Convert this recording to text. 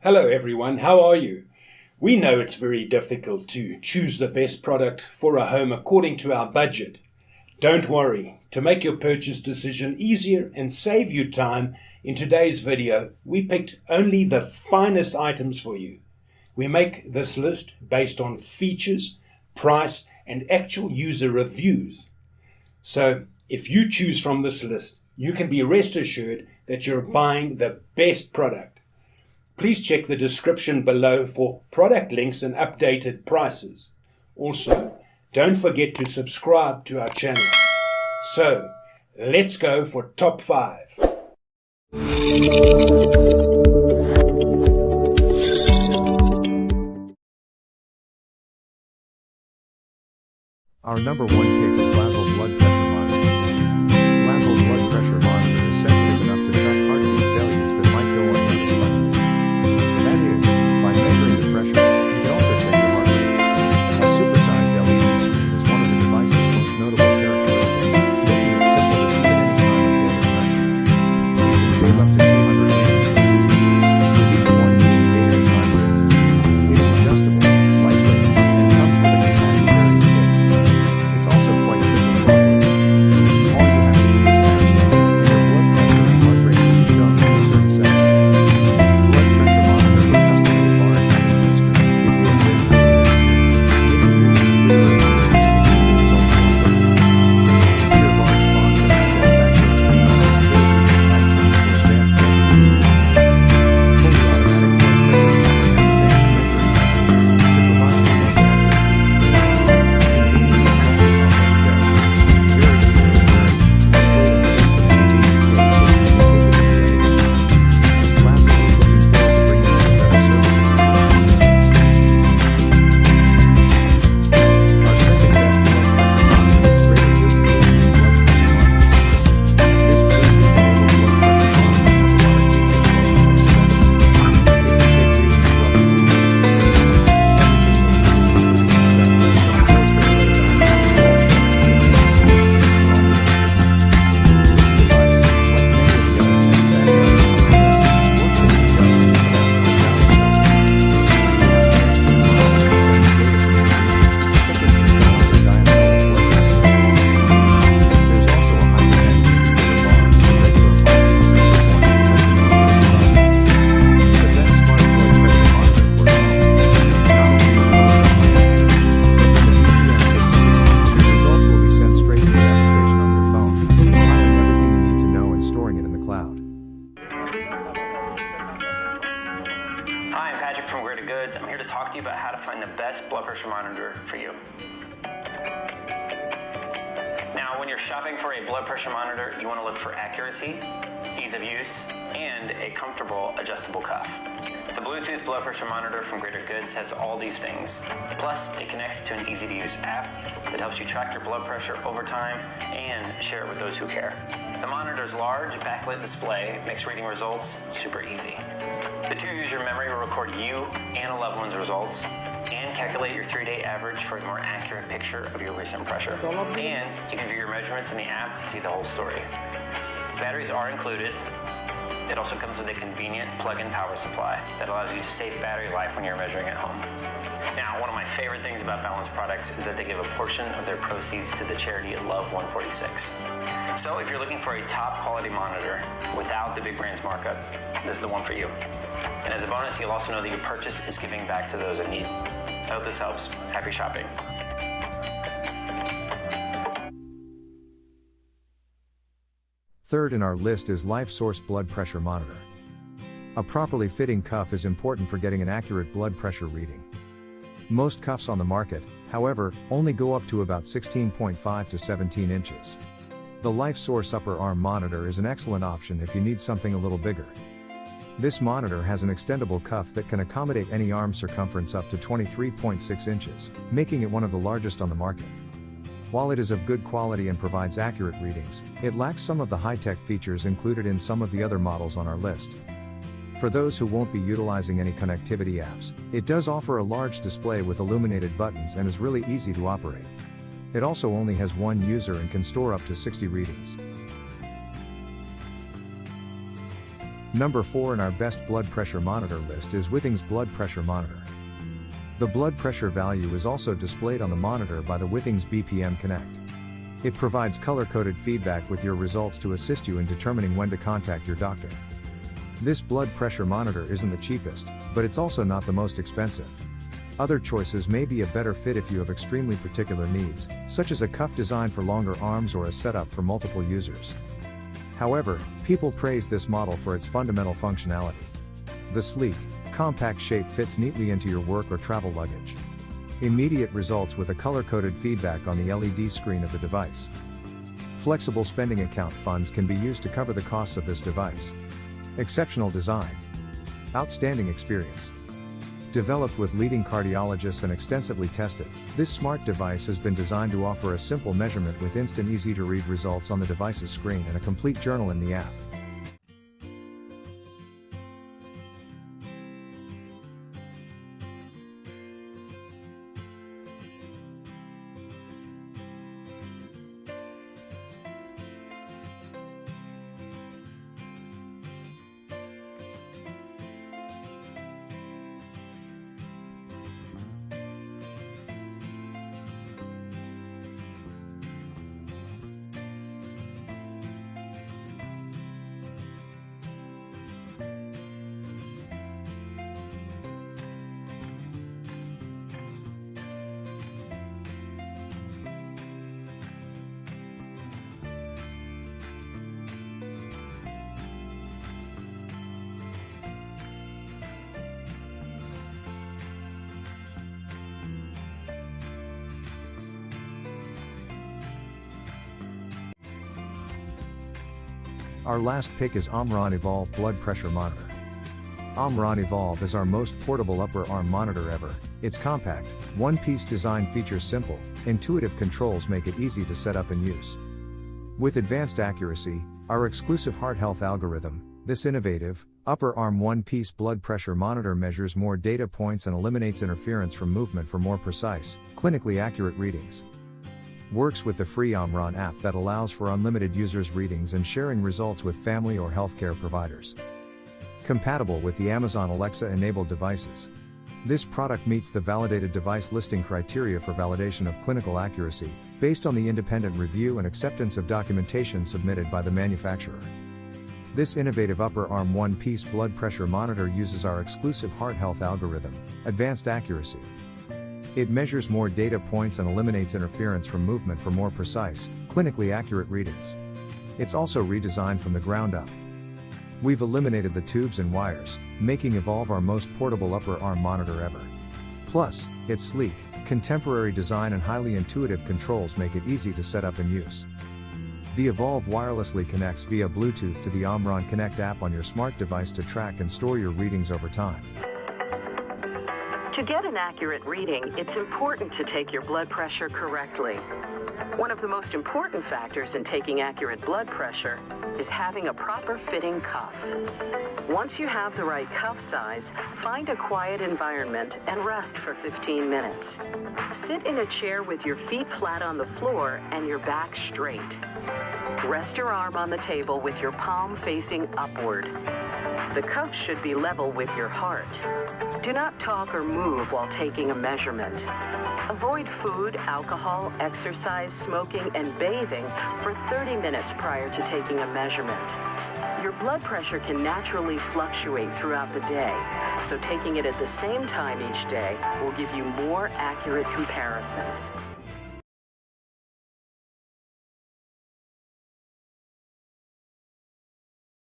Hello everyone, how are you? We know it's very difficult to choose the best product for a home according to our budget. Don't worry, to make your purchase decision easier and save you time, in today's video we picked only the finest items for you. We make this list based on features, price and actual user reviews. So if you choose from this list, you can be rest assured that you're buying the best product. Please check the description below for product links and updated prices. Also, don't forget to subscribe to our channel. So, let's go for top 5. Our number 1 pick is Lazzle blood pressure monitor. Lazzle blood pressure monitor is sensitive enough to track heartbeat values that might go unnoticed by you. That is, by measuring the pressure, you can also check your heart rate. A supersized LED screen is one of the device's most notable characteristics, making it simple to see at any time of day or night. You can save up to 200 minutes for 2 users, with each one being data and time saving. It is adjustable, lightweight, and comes with a compact carrying case. It's also quite simple to operate. All you have to do is tap start, and your blood pressure and heart rate will be shown within 30 seconds. Blood pressure monitor with custom-made bar and LED screens give you a great user experience, making your use clearer and easier to achieve the results more quickly. Your large font and manufacturing screen on the ability to nighttime for advanced measuring experience. Fully automatic blood pressure monitor has advanced measuring techniques to provide the most accurate reading. Convenient and tracking already there. Very easy to carry, lightweight and fits in a convenient case so you can take it with you anywhere. Lastly, is looking forward to bringing you better services for you. Our second best blood pressure monitor is Greater Goods Bluetooth blood pressure monitor. This Bluetooth-enabled blood pressure monitor has a lot of features most can expect. It can take readings for up to 2 minutes. Everything you'll need is included in the set, from a filter that is accurate results to convenient storage case for all your needs. This device, like many of the other tech-savvy items on our list, works in conjunction with an outdoor power supply. You have an external outlet that sends data from your readings, such as systolic or diastolic blood pressure and pulse. There's also a high-intensity recorder bar and regular heartbeat sensor point to let you know where you are. The best smart blood pressure monitor for at home. Not only is most unlike but when the BPM takes a reading, your results will be sent straight to the application on your phone, compiling everything you need to know and storing it in the cloud. Hi, I'm Patrick from Greater Goods. I'm here to talk to you about how to find the best blood pressure monitor for you. Now, when you're shopping for a blood pressure monitor, you want to look for accuracy, ease of use, and a comfortable adjustable cuff. The Bluetooth blood pressure monitor from Greater Goods has all these things. Plus, it connects to an easy-to-use app that helps you track your blood pressure over time and share it with those who care. The monitor's large, backlit display makes reading results super easy. The 2-user memory will record you and a loved one's results and calculate your 3-day average for a more accurate picture of your recent pressure. And you can view your measurements in the app to see the whole story. Batteries are included. It also comes with a convenient plug-in power supply that allows you to save battery life when you're measuring at home. Now, one of my favorite things about Balance products is that they give a portion of their proceeds to the charity Love 146. So if you're looking for a top quality monitor without the big brand's markup, this is the one for you. And as a bonus, you'll also know that your purchase is giving back to those in need. I hope this helps. Happy shopping. Third in our list is LifeSource blood pressure monitor. A properly fitting cuff is important for getting an accurate blood pressure reading. Most cuffs on the market, however, only go up to about 16.5 to 17 inches. The LifeSource upper arm monitor is an excellent option if you need something a little bigger. This monitor has an extendable cuff that can accommodate any arm circumference up to 23.6 inches, making it one of the largest on the market. While it is of good quality and provides accurate readings, it lacks some of the high-tech features included in some of the other models on our list. For those who won't be utilizing any connectivity apps, it does offer a large display with illuminated buttons and is really easy to operate. It also only has one user and can store up to 60 readings. Number 4 in our best blood pressure monitor list is Withings Blood Pressure Monitor. The blood pressure value is also displayed on the monitor by the Withings BPM Connect. It provides color-coded feedback with your results to assist you in determining when to contact your doctor. This blood pressure monitor isn't the cheapest, but it's also not the most expensive. Other choices may be a better fit if you have extremely particular needs, such as a cuff designed for longer arms or a setup for multiple users. However, people praise this model for its fundamental functionality. The sleek, compact shape fits neatly into your work or travel luggage. Immediate results with a color-coded feedback on the LED screen of the device. Flexible spending account funds can be used to cover the costs of this device. Exceptional design. Outstanding experience. Developed with leading cardiologists and extensively tested, this smart device has been designed to offer a simple measurement with instant easy-to-read results on the device's screen and a complete journal in the app. Our last pick is Omron Evolve Blood Pressure Monitor. Omron Evolve is our most portable upper arm monitor ever. Its compact, one-piece design features simple, intuitive controls make it easy to set up and use. With advanced accuracy, our exclusive heart health algorithm, this innovative, upper arm one-piece blood pressure monitor measures more data points and eliminates interference from movement for more precise, clinically accurate readings. Works with the free Omron app that allows for unlimited users' readings and sharing results with family or healthcare providers. Compatible with the Amazon Alexa-enabled devices. This product meets the validated device listing criteria for validation of clinical accuracy, based on the independent review and acceptance of documentation submitted by the manufacturer. This innovative upper arm one-piece blood pressure monitor uses our exclusive heart health algorithm, advanced accuracy. It measures more data points and eliminates interference from movement for more precise, clinically accurate readings. It's also redesigned from the ground up. We've eliminated the tubes and wires, making Evolve our most portable upper arm monitor ever. Plus, its sleek, contemporary design and highly intuitive controls make it easy to set up and use. The Evolve wirelessly connects via Bluetooth to the Omron Connect app on your smart device to track and store your readings over time. To get an accurate reading, it's important to take your blood pressure correctly. One of the most important factors in taking accurate blood pressure is having a proper fitting cuff. Once you have the right cuff size, find a quiet environment and rest for 15 minutes. Sit in a chair with your feet flat on the floor and your back straight. Rest your arm on the table with your palm facing upward. The cuff should be level with your heart. Do not talk or move while taking a measurement. Avoid food, alcohol, exercise, smoking, and bathing for 30 minutes prior to taking a measurement. Your blood pressure can naturally fluctuate throughout the day, so taking it at the same time each day will give you more accurate comparisons.